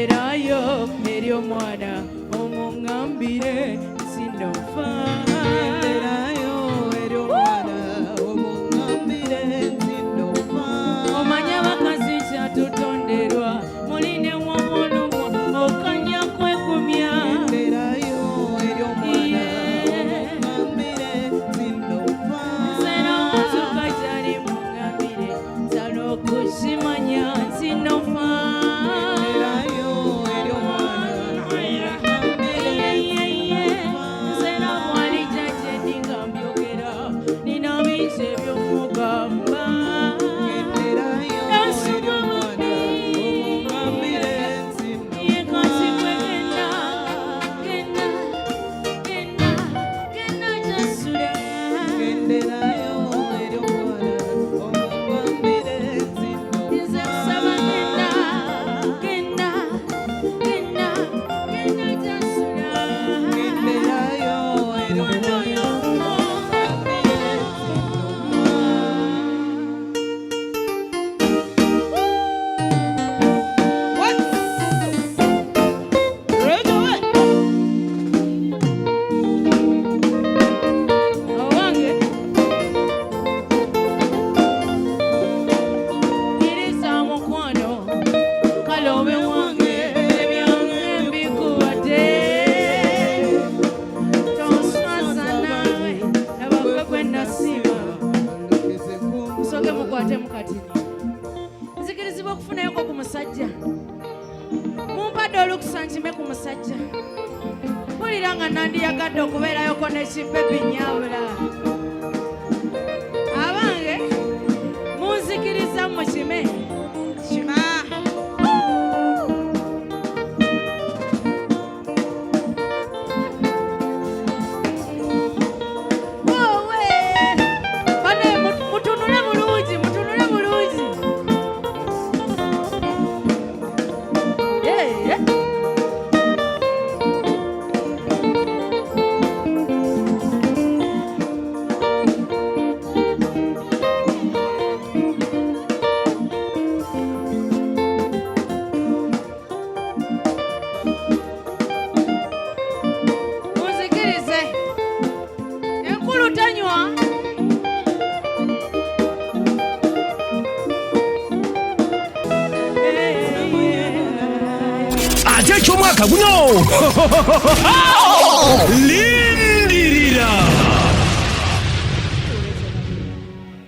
genderayo eri omwana omungambire sinofa genderayo eri omwana omungambire sinofa omanya bakazi kyatutonderwa muline womulumwa okanya kwegumya genderayo eri omwana omungambire sinofa sera watuka kyali mungambire sano kushimanya sinofa nzikirizibwa okufunayoko ku musajja mumpadde olukusankime ku musajja mpulira nga nandiyagadde okubeerayoko ne kibebi nyabula abange munzikiriza mukime kima eky'omwaka guno